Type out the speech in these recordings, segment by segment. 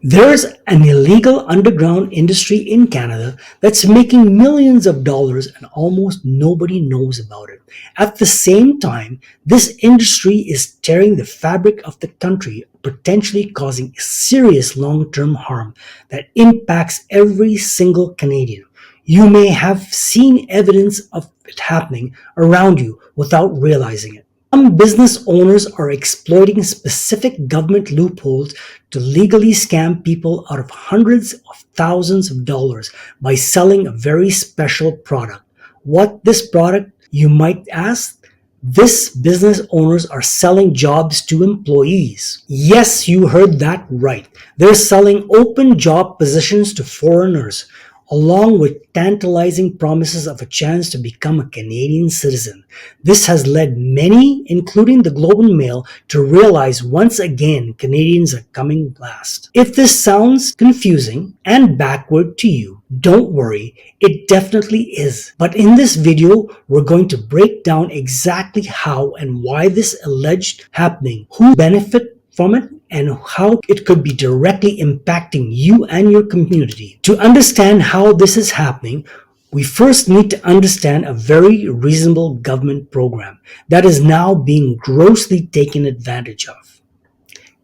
There's an illegal underground industry in Canada that's making millions of dollars and almost nobody knows about it. At the same time, this industry is tearing the fabric of the country, potentially causing serious long-term harm that impacts every single Canadian. You may have seen evidence of it happening around you without realizing it. Some business owners are exploiting specific government loopholes to legally scam people out of hundreds of thousands of dollars by selling a very special product. What this product, you might ask? This business owners are selling jobs to employees. Yes, you heard that right. They're selling open job positions to foreigners, along with tantalizing promises of a chance to become a Canadian citizen. This has led many, including the Globe and Mail, to realize once again Canadians are coming last. If this sounds confusing and backward to you, don't worry, it definitely is. But in this video, we're going to break down exactly how and why this alleged happening, who benefit from it, and how it could be directly impacting you and your community. To understand how this is happening, we first need to understand a very reasonable government program that is now being grossly taken advantage of.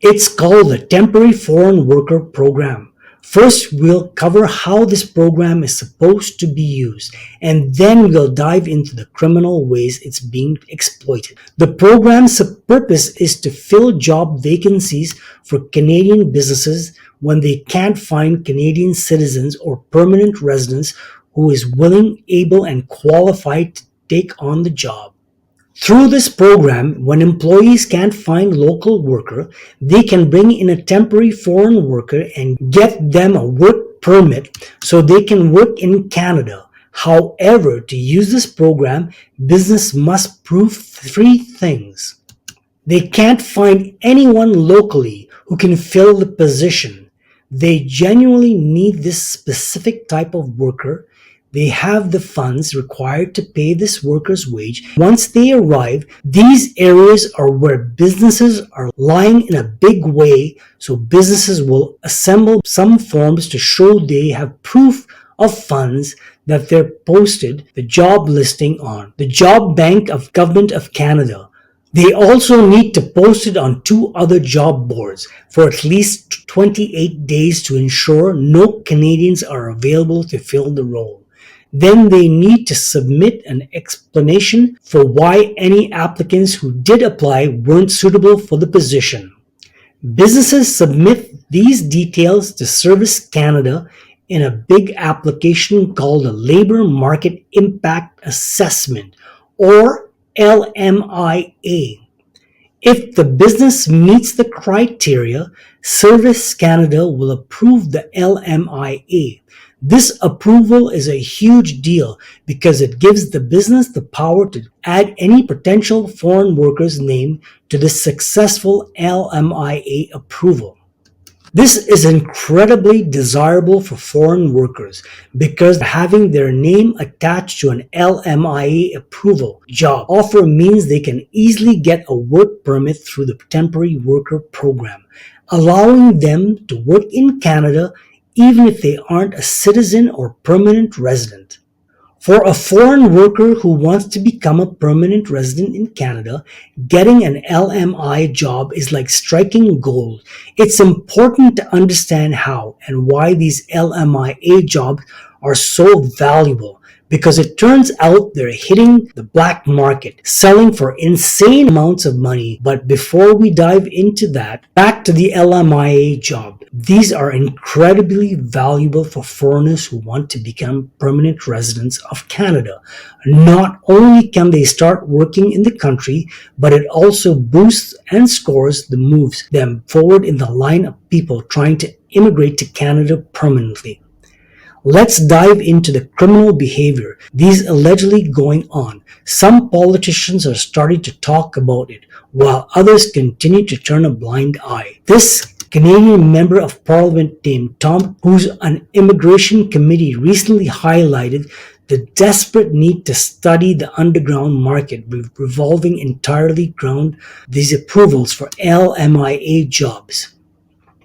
It's called the Temporary Foreign Worker Program. First, we'll cover how this program is supposed to be used, and then we'll dive into the criminal ways it's being exploited. The program's purpose is to fill job vacancies for Canadian businesses when they can't find Canadian citizens or permanent residents who is willing, able, and qualified to take on the job. Through this program, when employees can't find local worker, they can bring in a temporary foreign worker and get them a work permit so they can work in Canada. However, to use this program, business must prove three things. They can't find anyone locally who can fill the position. They genuinely need this specific type of worker. They have the funds required to pay this worker's wage. Once they arrive, these areas are where businesses are lying in a big way, so businesses will assemble some forms to show they have proof of funds that they're posted the job listing on the Job Bank of Government of Canada. They also need to post it on 2 other job boards for at least 28 days to ensure no Canadians are available to fill the role. Then they need to submit an explanation for why any applicants who did apply weren't suitable for the position. Businesses submit these details to Service Canada in a big application called a Labour Market Impact Assessment, or LMIA. If the business meets the criteria, Service Canada will approve the LMIA. This approval is a huge deal because it gives the business the power to add any potential foreign worker's name to the successful LMIA approval. This is incredibly desirable for foreign workers because having their name attached to an LMIA approval job offer means they can easily get a work permit through the Temporary Worker Program, allowing them to work in Canada even if they aren't a citizen or permanent resident. For a foreign worker who wants to become a permanent resident in Canada, getting an LMI job is like striking gold. It's important to understand how and why these LMIA jobs are so valuable, because it turns out they're hitting the black market, selling for insane amounts of money. But before we dive into that, back to the LMIA job. These are incredibly valuable for foreigners who want to become permanent residents of Canada. Not only can they start working in the country, but it also boosts and scores the moves them forward in the line of people trying to immigrate to Canada permanently. Let's dive into the criminal behavior these allegedly going on. Some politicians are starting to talk about it, while others continue to turn a blind eye. This Canadian Member of Parliament named Tom, who's on Immigration Committee, recently highlighted the desperate need to study the underground market revolving entirely around these approvals for LMIA jobs.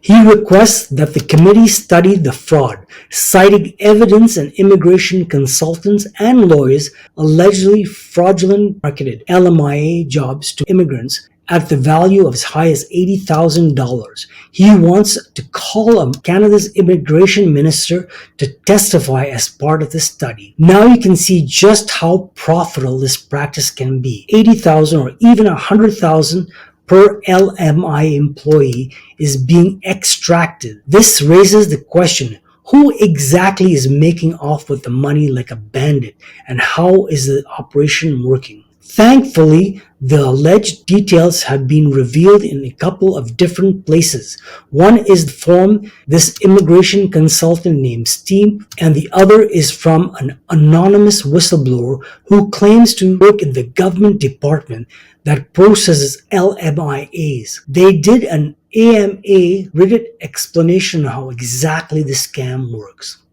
He requests that the committee study the fraud, citing evidence and immigration consultants and lawyers allegedly fraudulently marketed LMIA jobs to immigrants at the value of as high as $80,000. He wants to call on Canada's immigration minister to testify as part of the study. Now you can see just how profitable this practice can be. 80,000 or even 100,000 per LMI employee is being extracted. This raises the question, who exactly is making off with the money like a bandit, and how is the operation working? Thankfully, the alleged details have been revealed in a couple of different places. One is from this immigration consultant named Steve, and the other is from an anonymous whistleblower who claims to work in the government department that processes LMIAs. They did an AMA written explanation of how exactly the scam works.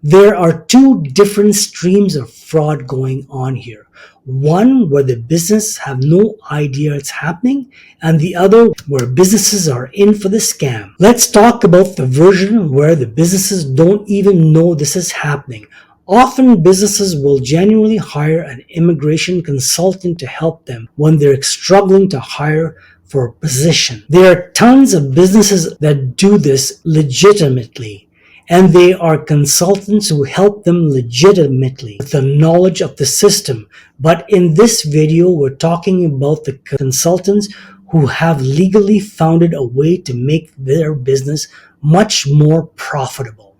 There are two different streams of fraud going on here. One where the business have no idea it's happening, and the other where businesses are in for the scam. Let's talk about the version where the businesses don't even know this is happening. Often businesses will genuinely hire an immigration consultant to help them when they're struggling to hire for a position. There are tons of businesses that do this legitimately, and they are consultants who help them legitimately with the knowledge of the system. But in this video, we're talking about the consultants who have legally founded a way to make their business much more profitable.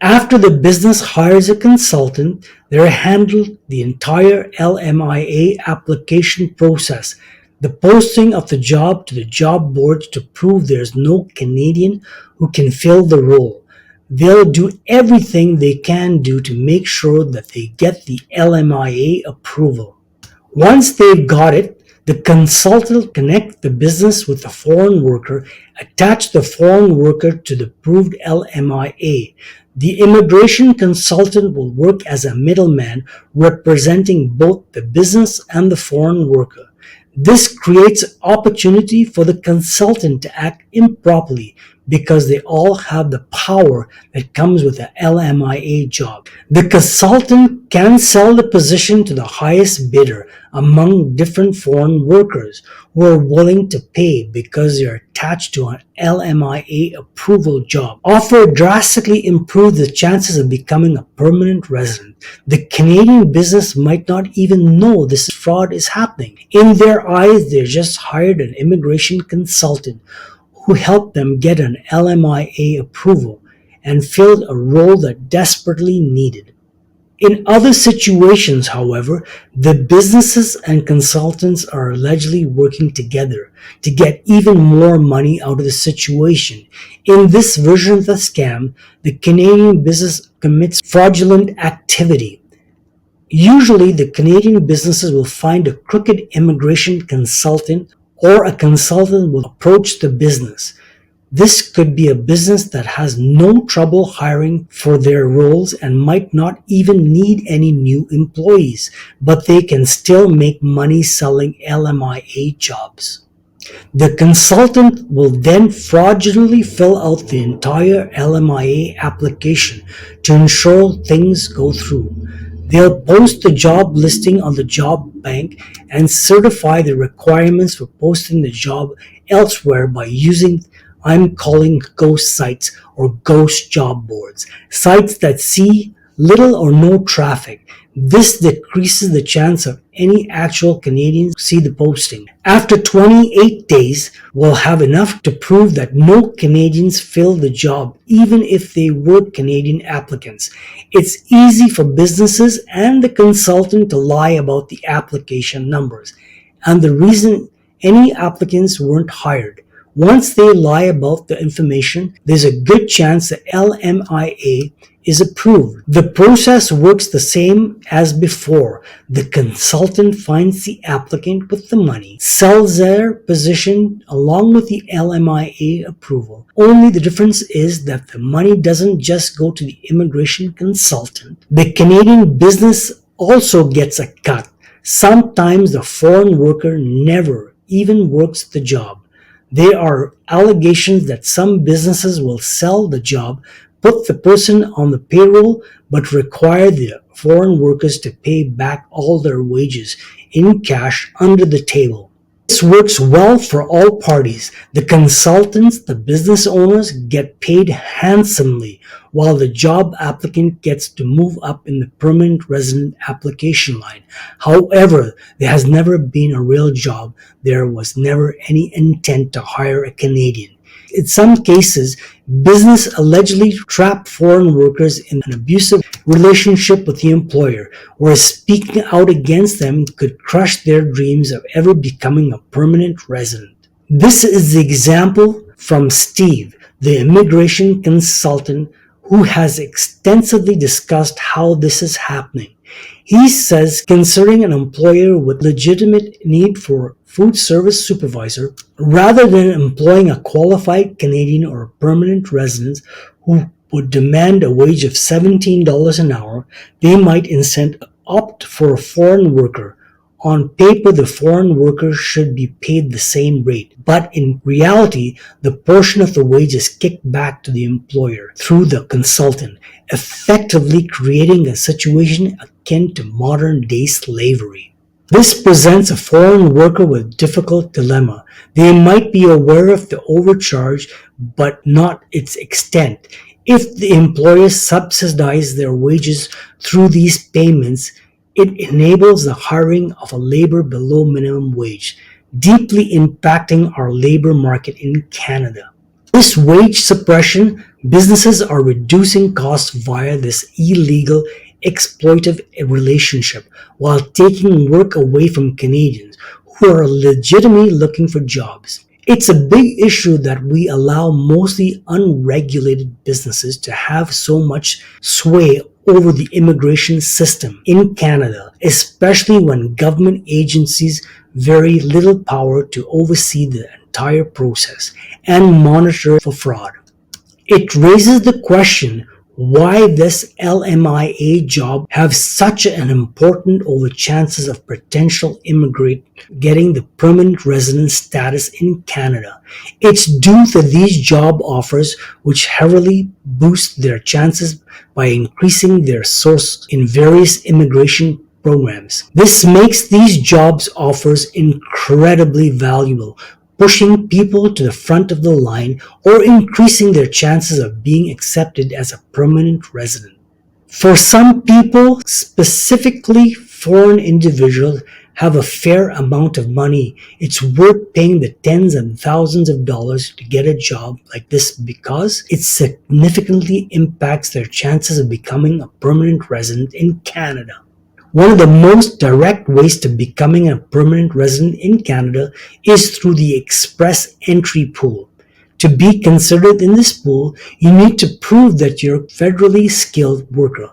After the business hires a consultant, they're handled the entire LMIA application process, the posting of the job to the job boards to prove there's no Canadian who can fill the role. They'll do everything they can do to make sure that they get the LMIA approval. Once they've got it, the consultant will connect the business with the foreign worker, attach the foreign worker to the approved LMIA. The immigration consultant will work as a middleman representing both the business and the foreign worker. This creates opportunity for the consultant to act improperly because they all have the power that comes with the LMIA job. The consultant can sell the position to the highest bidder among different foreign workers who are willing to pay because they are attached to an LMIA approval job. Offer drastically improve the chances of becoming a permanent resident. The Canadian business might not even know this fraud is happening. In their eyes, they just hired an immigration consultant who helped them get an LMIA approval and filled a role that desperately needed. In other situations, however, the businesses and consultants are allegedly working together to get even more money out of the situation. In this version of the scam, the Canadian business commits fraudulent activity. Usually, the Canadian businesses will find a crooked immigration consultant, or a consultant will approach the business. This could be a business that has no trouble hiring for their roles and might not even need any new employees, but they can still make money selling LMIA jobs. The consultant will then fraudulently fill out the entire LMIA application to ensure things go through. They'll post the job listing on the job bank and certify the requirements for posting the job elsewhere by using I'm calling ghost sites or ghost job boards, sites that see little or no traffic. This decreases the chance of any actual Canadians see the posting. After 28 days, we'll have enough to prove that no Canadians filled the job, even if they were Canadian applicants. It's easy for businesses and the consultant to lie about the application numbers and the reason any applicants weren't hired. Once they lie about the information, there's a good chance the LMIA is approved. The process works the same as before. The consultant finds the applicant with the money, sells their position along with the LMIA approval. Only the difference is that the money doesn't just go to the immigration consultant. The Canadian business also gets a cut. Sometimes the foreign worker never even works the job. There are allegations that some businesses will sell the job, put the person on the payroll, but require the foreign workers to pay back all their wages in cash under the table. This works well for all parties. The consultants, the business owners get paid handsomely, while the job applicant gets to move up in the permanent resident application line. However, there has never been a real job. There was never any intent to hire a Canadian. In some cases, business allegedly trapped foreign workers in an abusive relationship with the employer, where speaking out against them could crush their dreams of ever becoming a permanent resident. This is the example from Steve, the immigration consultant, who has extensively discussed how this is happening. He says considering an employer with legitimate need for food service supervisor, rather than employing a qualified Canadian or permanent resident who would demand a wage of $17 an hour, they might instead opt for a foreign worker. On paper, the foreign worker should be paid the same rate, but in reality, the portion of the wage is kicked back to the employer through the consultant, effectively creating a situation akin to modern-day slavery. This presents a foreign worker with a difficult dilemma. They might be aware of the overcharge, but not its extent. If the employer subsidizes their wages through these payments, it enables the hiring of a labor below minimum wage, deeply impacting our labor market in Canada. This wage suppression, businesses are reducing costs via this illegal, exploitive relationship while taking work away from Canadians who are legitimately looking for jobs. It's a big issue that we allow mostly unregulated businesses to have so much sway over the immigration system in Canada, especially when government agencies very little power to oversee the entire process and monitor for fraud. It raises the question why this LMIA job have such an important over chances of potential immigrant getting the permanent resident status in Canada. It's due to these job offers which heavily boost their chances by increasing their source in various immigration programs. This makes these jobs offers incredibly valuable, pushing people to the front of the line or increasing their chances of being accepted as a permanent resident. For some people, specifically foreign individuals, have a fair amount of money. It's worth paying the tens and thousands of dollars to get a job like this because it significantly impacts their chances of becoming a permanent resident in Canada. One of the most direct ways to becoming a permanent resident in Canada is through the express entry pool. To be considered in this pool, you need to prove that you're a federally skilled worker.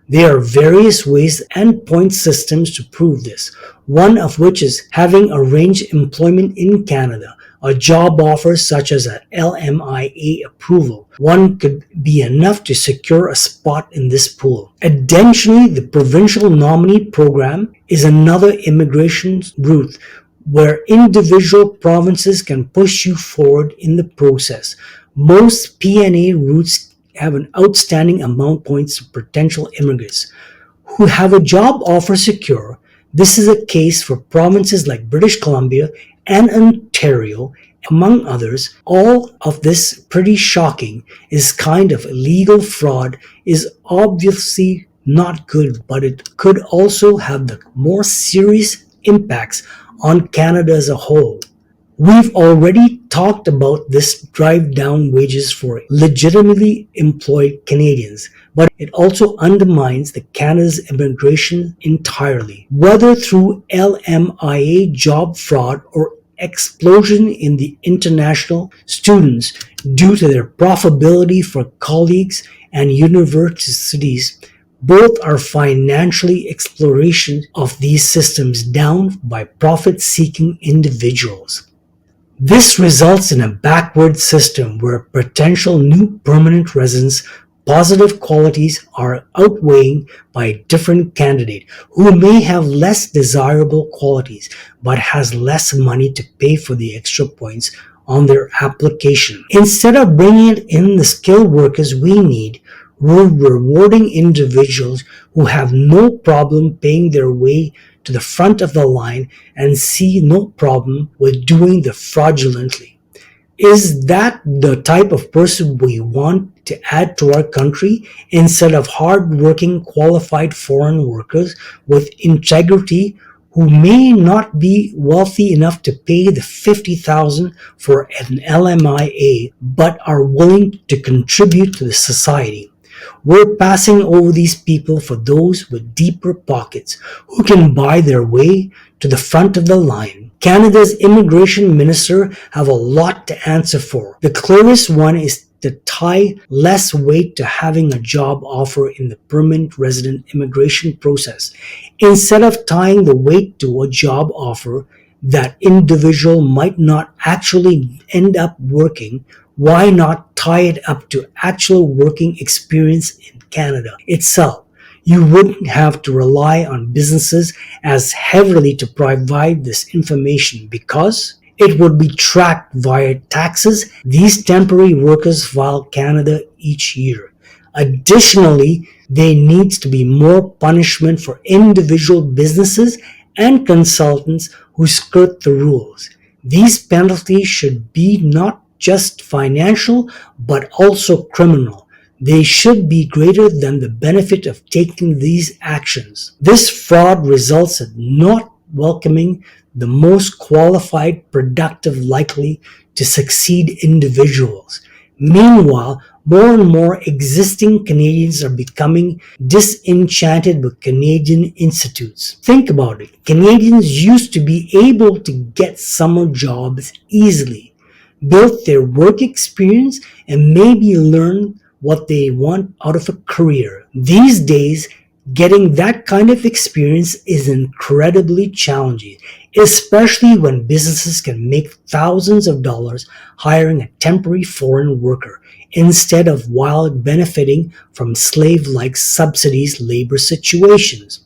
There are various ways and point systems to prove this, one of which is having arranged employment in Canada. A job offer such as an LMIA approval, one could be enough to secure a spot in this pool. Additionally, the provincial nominee program is another immigration route where individual provinces can push you forward in the process. Most PNA routes have an outstanding amount of points to potential immigrants who have a job offer secure. This is a case for provinces like British Columbia and Ontario, among others. All of this pretty shocking is kind of illegal fraud is obviously not good, but it could also have the more serious impacts on Canada as a whole. We've already talked about this drive down wages for legitimately employed Canadians, but it also undermines the Canada's immigration entirely, whether through LMIA job fraud or explosion in the international students due to their profitability for colleagues and universities. Both are financially exploration of these systems down by profit-seeking individuals. This results in a backward system where potential new permanent residents' positive qualities are outweighing by a different candidate who may have less desirable qualities but has less money to pay for the extra points on their application. Instead of bringing in the skilled workers we need, we're rewarding individuals who have no problem paying their way to the front of the line and see no problem with doing the fraudulently. Is that the type of person we want to add to our country instead of hard-working, qualified foreign workers with integrity who may not be wealthy enough to pay the $50,000 for an LMIA but are willing to contribute to the society? We're passing over these people for those with deeper pockets who can buy their way to the front of the line. Canada's immigration minister have a lot to answer for. The clearest one is to tie less weight to having a job offer in the permanent resident immigration process. Instead of tying the weight to a job offer that individual might not actually end up working, why not tie it up to actual working experience in Canada itself? You wouldn't have to rely on businesses as heavily to provide this information because it would be tracked via taxes these temporary workers file Canada each year. Additionally, there needs to be more punishment for individual businesses and consultants who skirt the rules. These penalties should be not just financial but also criminal. They should be greater than the benefit of taking these actions. This fraud results in not welcoming the most qualified, productive, likely to succeed individuals. Meanwhile, more and more existing Canadians are becoming disenchanted with Canadian institutes. Think about it. Canadians used to be able to get summer jobs easily, build their work experience, and maybe learn what they want out of a career. These days, getting that kind of experience is incredibly challenging, especially when businesses can make thousands of dollars hiring a temporary foreign worker instead of while benefiting from slave-like subsidies labor situations.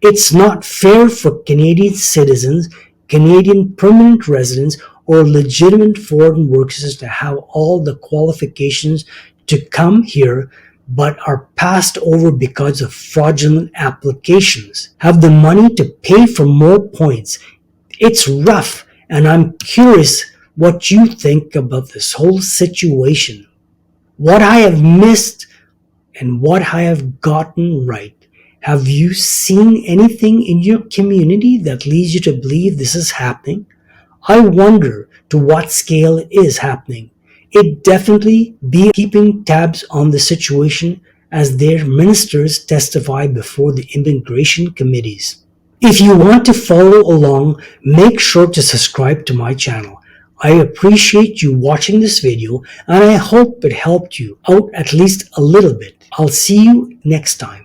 It's not fair for Canadian citizens, Canadian permanent residents, or legitimate foreign workers to have all the qualifications to come here but are passed over because of fraudulent applications, have the money to pay for more points. It's rough, and I'm curious what you think about this whole situation. What I have missed and what I have gotten right. Have you seen anything in your community that leads you to believe this is happening? I wonder to what scale it is happening. It definitely be keeping tabs on the situation as their ministers testify before the immigration committees. If you want to follow along, make sure to subscribe to my channel. I appreciate you watching this video and I hope it helped you out at least a little bit. I'll see you next time.